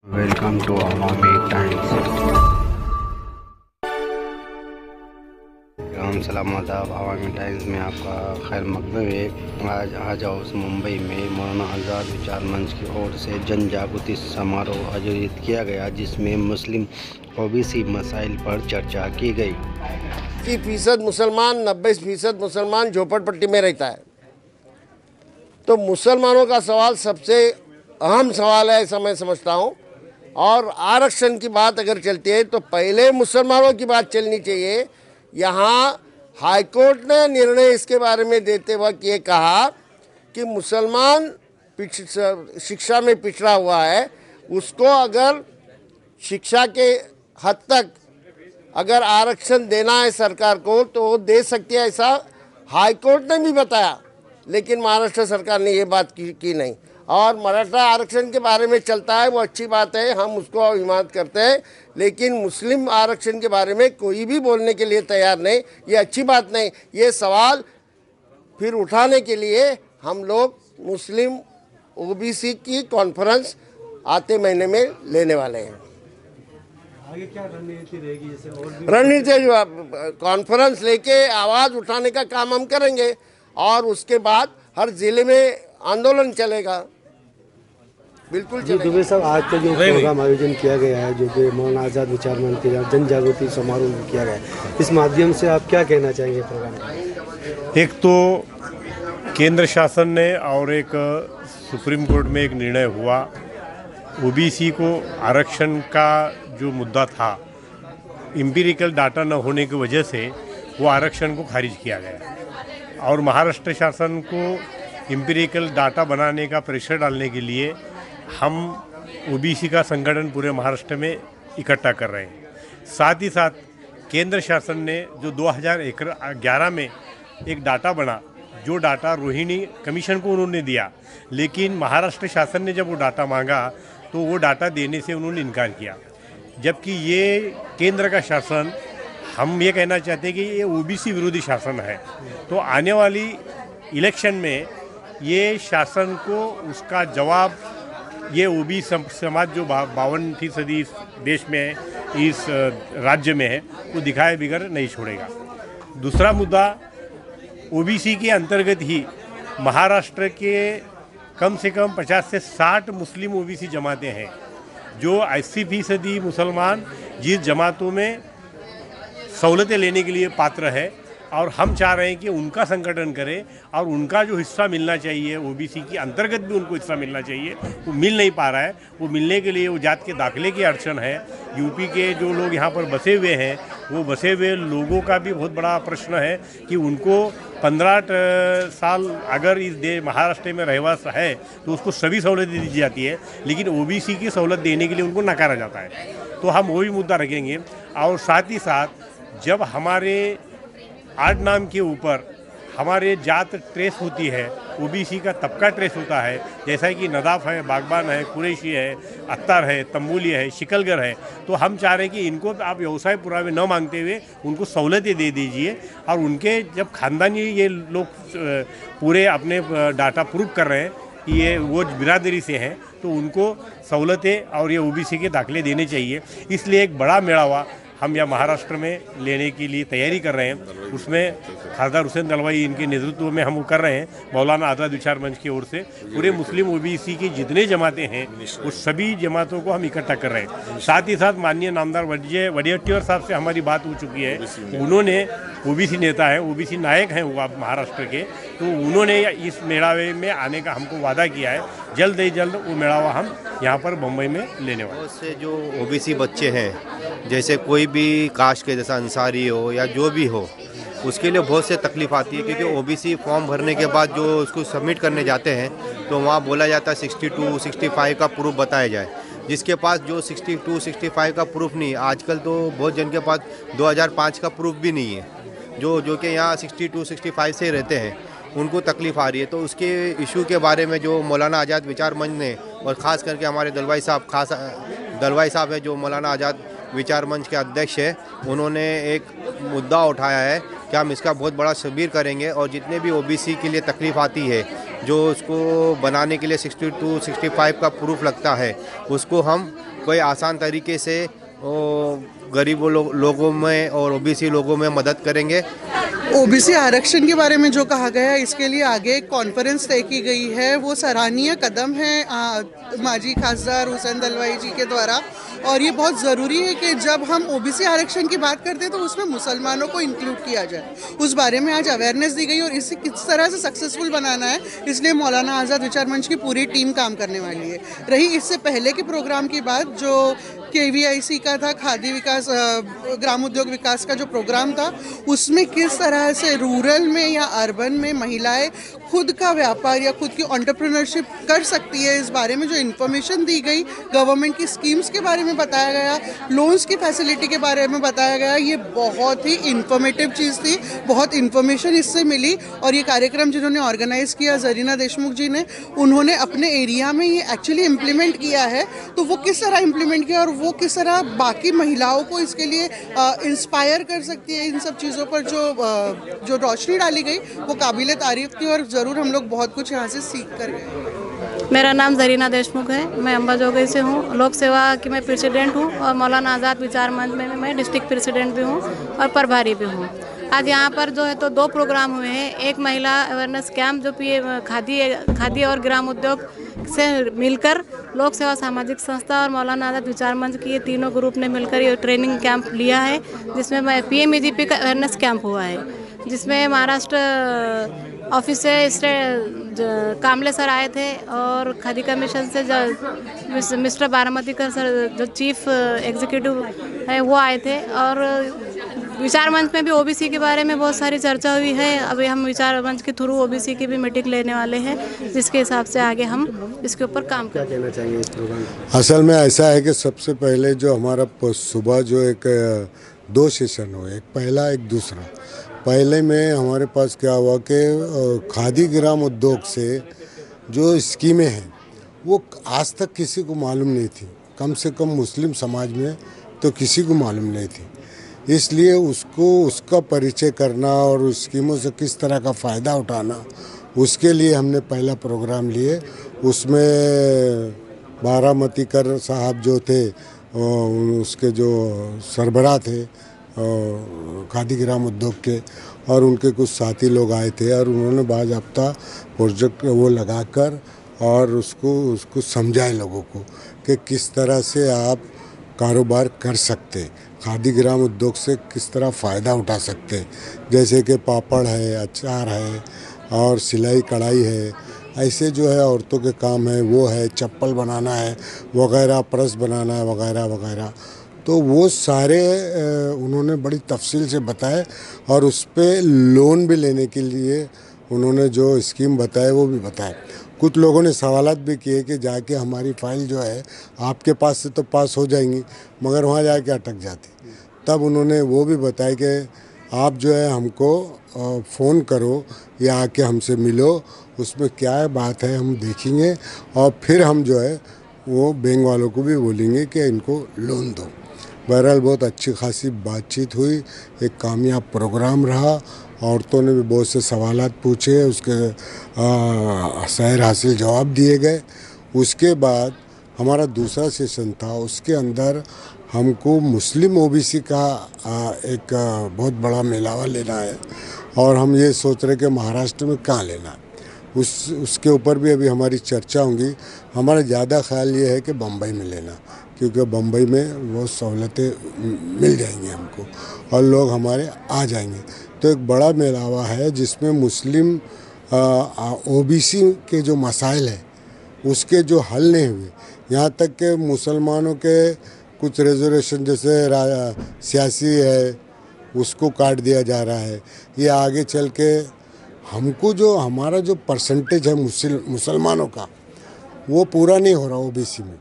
Welcome to Awami times. सलाम आदाब। अवामी times में आपका खैर मकदम है। आज हज हाउस मुंबई में मौलाना आज़ाद विचार मंच की ओर से जन जागृति समारोह आयोजित किया गया, जिसमें मुस्लिम ओबीसी मसाइल पर चर्चा की गई। 80% मुसलमान, 90% मुसलमान झोपड़पट्टी में रहता है। तो मुसलमानों का सवाल सबसे अहम सवाल है, ऐसा मैं समझता हूँ। और आरक्षण की बात अगर चलती है तो पहले मुसलमानों की बात चलनी चाहिए। यहाँ हाईकोर्ट ने निर्णय इसके बारे में देते वक्त ये कहा कि मुसलमान शिक्षा में पिछड़ा हुआ है, उसको अगर शिक्षा के हद तक अगर आरक्षण देना है सरकार को तो वो दे सकती है, ऐसा हाईकोर्ट ने भी बताया। लेकिन महाराष्ट्र सरकार ने ये बात की नहीं। और मराठा आरक्षण के बारे में चलता है, वो अच्छी बात है, हम उसको हिमायत करते हैं। लेकिन मुस्लिम आरक्षण के बारे में कोई भी बोलने के लिए तैयार नहीं, ये अच्छी बात नहीं। ये सवाल फिर उठाने के लिए हम लोग मुस्लिम ओबीसी की कॉन्फ्रेंस आते महीने में लेने वाले हैं। आगे क्या रणनीति रहेगी? जैसे और भी रणनीति जो कॉन्फ्रेंस लेके आवाज़ उठाने का काम हम करेंगे और उसके बाद हर जिले में आंदोलन चलेगा। बिल्कुल जी दुबे साहब, आज का जो प्रोग्राम आयोजन किया गया है, जो कि मौलाना आज़ाद विचार मंच के जन जागृति समारोह किया गया है, इस माध्यम से आप क्या कहना चाहेंगे प्रोग्राम में? एक तो केंद्र शासन ने और एक सुप्रीम कोर्ट में एक निर्णय हुआ, ओबीसी को आरक्षण का जो मुद्दा था, एम्पिरिकल डाटा न होने की वजह से वो आरक्षण को खारिज किया गया। और महाराष्ट्र शासन को एम्पिरिकल डाटा बनाने का प्रेशर डालने के लिए हम ओबीसी का संगठन पूरे महाराष्ट्र में इकट्ठा कर रहे हैं। साथ ही साथ केंद्र शासन ने जो 2011 में एक डाटा बना, जो डाटा रोहिणी कमीशन को उन्होंने दिया, लेकिन महाराष्ट्र शासन ने जब वो डाटा मांगा तो वो डाटा देने से उन्होंने इनकार किया। जबकि ये केंद्र का शासन, हम ये कहना चाहते हैं कि ये ओबीसी विरोधी शासन है। तो आने वाली इलेक्शन में ये शासन को उसका जवाब ये ओबीसी समाज जो 52% इस देश में है, इस राज्य में है, वो दिखाए बिगर नहीं छोड़ेगा। दूसरा मुद्दा, ओबीसी के अंतर्गत ही महाराष्ट्र के कम से कम 50 से 60 मुस्लिम ओबीसी जमातें हैं, जो 80% मुसलमान जिस जमातों में सहूलतें लेने के लिए पात्र है। और हम चाह रहे हैं कि उनका संगठन करें और उनका जो हिस्सा मिलना चाहिए, ओबीसी के अंतर्गत भी उनको हिस्सा मिलना चाहिए, वो मिल नहीं पा रहा है। वो मिलने के लिए वो जात के दाखिले की अड़चन है। यूपी के जो लोग यहाँ पर बसे हुए हैं, वो बसे हुए लोगों का भी बहुत बड़ा प्रश्न है कि उनको 15 साल अगर इस महाराष्ट्र में रहवास है तो उसको सभी सहूलतें दी जाती है, लेकिन ओबीसी की सहूलत देने के लिए उनको नकारा जाता है। तो हम वही मुद्दा रखेंगे। और साथ ही साथ जब हमारे आड नाम के ऊपर हमारे जात ट्रेस होती है, ओबीसी का तबका ट्रेस होता है, जैसा कि नदाफ है, बागबान है, कुरैशी है, अत्तर है, तंबूली है, शिकलगर है, तो हम चाह रहे हैं कि इनको आप व्यवसाय पुरावे न मांगते हुए उनको सहूलतें दे दीजिए। और उनके जब खानदानी ये लोग पूरे अपने डाटा प्रूव कर रहे हैं कि ये वो बिरादरी से हैं, तो उनको सहूलतें और ये ओबीसी के दाखिले देने चाहिए। इसलिए एक बड़ा मेड़ावा हम यहाँ महाराष्ट्र में लेने के लिए तैयारी कर रहे हैं। उसमें खासदार हुसैन दलवाई इनके नेतृत्व में हम वो कर रहे हैं। मौलाना आज़ाद विचार मंच की ओर से पूरे मुस्लिम ओबीसी की जितने जमातें हैं वो सभी जमातों को हम इकट्ठा कर रहे हैं। साथ ही साथ माननीय नामदार वडेट्टीवार साहब से हमारी बात हो चुकी है। उन्होंने ओबीसी नेता हैं, ओबीसी नायक हैं वो महाराष्ट्र के, तो उन्होंने इस मेड़ावे में आने का हमको वादा किया है। जल्द ही जल्द वो मेड़ावा हम यहाँ पर मुंबई में लेने वाले। बहुत से जो ओबीसी बच्चे हैं, जैसे कोई भी कास्ट के, जैसा अंसारी हो या जो भी हो, उसके लिए बहुत से तकलीफ आती है। क्योंकि ओबीसी फॉर्म भरने के बाद जो उसको सबमिट करने जाते हैं तो वहाँ बोला जाता है 62, 65 का प्रूफ बताया जाए, जिसके पास जो 62, 65 का प्रूफ नहीं। आजकल तो बहुत जन के पास 2005 का प्रूफ भी नहीं है, जो कि यहाँ 62, 65 से रहते हैं, उनको तकलीफ़ आ रही है। तो उसके इशू के बारे में जो मौलाना आज़ाद विचार मंच ने, और ख़ास करके हमारे दलवाई साहब है जो मौलाना आज़ाद विचार मंच के अध्यक्ष है, उन्होंने एक मुद्दा उठाया है कि हम इसका बहुत बड़ा शिविर करेंगे और जितने भी ओबीसी के लिए तकलीफ़ आती है, जो उसको बनाने के लिए 62, 65 का प्रूफ लगता है, उसको हम कोई आसान तरीके से गरीबों लोगों में और ओबीसी लोगों में मदद करेंगे। ओबीसी आरक्षण के बारे में जो कहा गया है, इसके लिए आगे एक कॉन्फ्रेंस तय की गई है। वो सराहनीय कदम है माजी खासदार हुसैन दलवाई जी के द्वारा, और ये बहुत ज़रूरी है कि जब हम ओबीसी आरक्षण की बात करते हैं तो उसमें मुसलमानों को इंक्लूड किया जाए। उस बारे में आज अवेयरनेस दी गई और इसे किस तरह से सक्सेसफुल बनाना है, इसलिए मौलाना आज़ाद विचार मंच की पूरी टीम काम करने वाली है। रही इससे पहले के प्रोग्राम की बात, जो KVIC का था, खादी विकास ग्राम उद्योग विकास का जो प्रोग्राम था, उसमें किस तरह से रूरल में या अर्बन में महिलाएं खुद का व्यापार या खुद की एंटरप्रेन्योरशिप कर सकती है, इस बारे में जो इन्फॉर्मेशन दी गई, गवर्नमेंट की स्कीम्स के बारे में बताया गया, लोन्स की फैसिलिटी के बारे में बताया गया, ये बहुत ही इन्फॉर्मेटिव चीज़ थी। बहुत इन्फॉर्मेशन इससे मिली। और ये कार्यक्रम जिन्होंने ऑर्गेनाइज किया, जरीना देशमुख जी ने, उन्होंने अपने एरिया में ये एक्चुअली इम्प्लीमेंट किया है। तो वो किस तरह इम्प्लीमेंट किया और वो किस तरह बाकी महिलाओं को इसके लिए इंस्पायर कर सकती है, इन सब चीज़ों पर जो रोशनी डाली गई, वो काबिले तारीफ थी और ज़रूर हम लोग बहुत कुछ यहाँ से सीख कर गए। मेरा नाम जरीना देशमुख है, मैं अंबाजोगई से हूँ। लोक सेवा की मैं प्रेसिडेंट हूँ और मौलाना आज़ाद विचार मंच में मैं डिस्ट्रिक्ट प्रेसिडेंट भी हूँ और प्रभारी भी हूँ। आज यहाँ पर जो है तो 2 प्रोग्राम हुए हैं। एक महिला अवेयरनेस कैंप जो खादी और ग्राम उद्योग से मिलकर लोक सेवा सामाजिक संस्था और मौलाना आज़ाद विचार मंच की ये तीनों ग्रुप ने मिलकर ये ट्रेनिंग कैंप लिया है, जिसमें PMEGP का अवेयरनेस कैंप हुआ है, जिसमें महाराष्ट्र ऑफिस से कामले सर आए थे और खादी कमीशन से मिस्टर बारामतीकर सर जो चीफ एग्जीक्यूटिव है वो आए थे। और विचार मंच में भी ओबीसी के बारे में बहुत सारी चर्चा हुई है। अभी हम विचार मंच के थ्रू ओबीसी की भी मीटिंग लेने वाले हैं, जिसके हिसाब से आगे हम इसके ऊपर काम क्या कहना चाहेंगे इस प्रोग्राम? असल में ऐसा है कि सबसे पहले जो हमारा सुबह जो एक 2 सेशन हुए, एक पहला एक दूसरा। पहले में हमारे पास क्या हुआ कि खादी ग्राम उद्योग से जो स्कीमें हैं वो आज तक किसी को मालूम नहीं थी, कम से कम मुस्लिम समाज में तो किसी को मालूम नहीं थी। इसलिए उसका परिचय करना और उस स्कीमों से किस तरह का फ़ायदा उठाना, उसके लिए हमने पहला प्रोग्राम लिए। उसमें बारामतीकर साहब जो थे, उसके जो सरबराह थे खादी ग्राम उद्योग के, और उनके कुछ साथी लोग आए थे और उन्होंने बाज़ाब्ता प्रोजेक्ट वो लगाकर और उसको समझाए लोगों को कि किस तरह से आप कारोबार कर सकते, खादी ग्राम उद्योग से किस तरह फ़ायदा उठा सकते, जैसे कि पापड़ है, अचार है और सिलाई कढ़ाई है, ऐसे जो है औरतों के काम है वो है, चप्पल बनाना है वगैरह, पर्स बनाना है वगैरह वगैरह। तो वो सारे उन्होंने बड़ी तफसील से बताए और उस पर लोन भी लेने के लिए उन्होंने जो स्कीम बताए वो भी बताए। कुछ लोगों ने सवालात भी किए कि जाके हमारी फ़ाइल जो है आपके पास से तो पास हो जाएंगी मगर वहाँ जाके अटक जाती। तब उन्होंने वो भी बताया कि आप जो है हमको फ़ोन करो या आके हमसे मिलो, उसमें क्या बात है हम देखेंगे और फिर हम जो है वो बैंक वालों को भी बोलेंगे कि इनको लोन दो। बहरहाल बहुत अच्छी खासी बातचीत हुई, एक कामयाब प्रोग्राम रहा। औरतों ने भी बहुत से सवालात पूछे, उसके सैर हासिल जवाब दिए गए। उसके बाद हमारा दूसरा सेशन था, उसके अंदर हमको मुस्लिम ओबीसी का एक बहुत बड़ा मेलावा लेना है और हम ये सोच रहे कि महाराष्ट्र में कहाँ लेना है, उसके ऊपर भी अभी हमारी चर्चा होंगी। हमारा ज़्यादा ख्याल ये है कि बम्बई में लेना, क्योंकि बम्बई में वो सहूलतें मिल जाएंगी हमको और लोग हमारे आ जाएंगे। तो एक बड़ा मेलावा है जिसमें मुस्लिम ओबीसी के जो मसाइल हैं उसके जो हल नहीं हुए, यहाँ तक कि मुसलमानों के कुछ रिजर्वेशन जैसे सियासी है उसको काट दिया जा रहा है। ये आगे चल के हमको जो हमारा जो परसेंटेज है मुसलमानों का वो पूरा नहीं हो रहा ओबीसी में।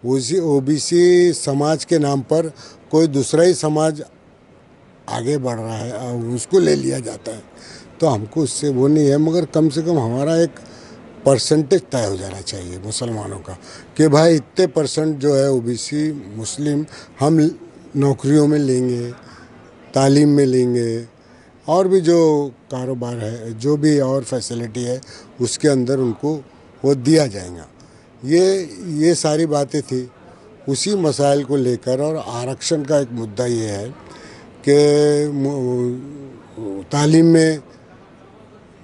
उसी ओबीसी समाज के नाम पर कोई दूसरा ही समाज आगे बढ़ रहा है और उसको ले लिया जाता है। तो हमको उससे वो नहीं है, मगर कम से कम हमारा एक परसेंटेज तय हो जाना चाहिए मुसलमानों का कि भाई इतने % जो है ओबीसी मुस्लिम हम नौकरियों में लेंगे, तालीम में लेंगे और भी जो कारोबार है, जो भी और फैसिलिटी है उसके अंदर उनको वो दिया जाएगा। ये सारी बातें थी उसी मसाइल को लेकर, और आरक्षण का एक मुद्दा ये है कि तालीम में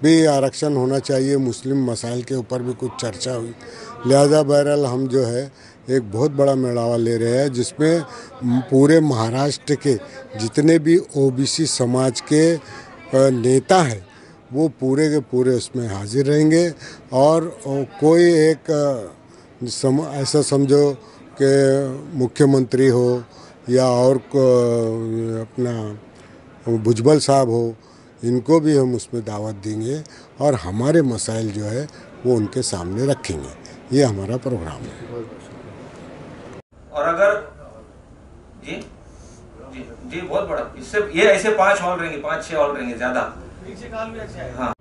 भी आरक्षण होना चाहिए, मुस्लिम मसाइल के ऊपर भी कुछ चर्चा हुई। लिहाजा बहरहाल हम जो है एक बहुत बड़ा मेड़ावा ले रहे हैं जिसमें पूरे महाराष्ट्र के जितने भी ओबीसी समाज के नेता हैं वो पूरे के पूरे उसमें हाजिर रहेंगे। और कोई एक ऐसा समझो कि मुख्यमंत्री हो या और अपना भुजबल साहब हो, इनको भी हम उसमें दावत देंगे और हमारे मसाइल जो है वो उनके सामने रखेंगे। ये हमारा प्रोग्राम है। और अगर जी जी जी बहुत बड़ा, इससे ये ऐसे 5 हॉल रहेंगे, 5-6 हॉल रहेंगे, ज़्यादा। हाँ।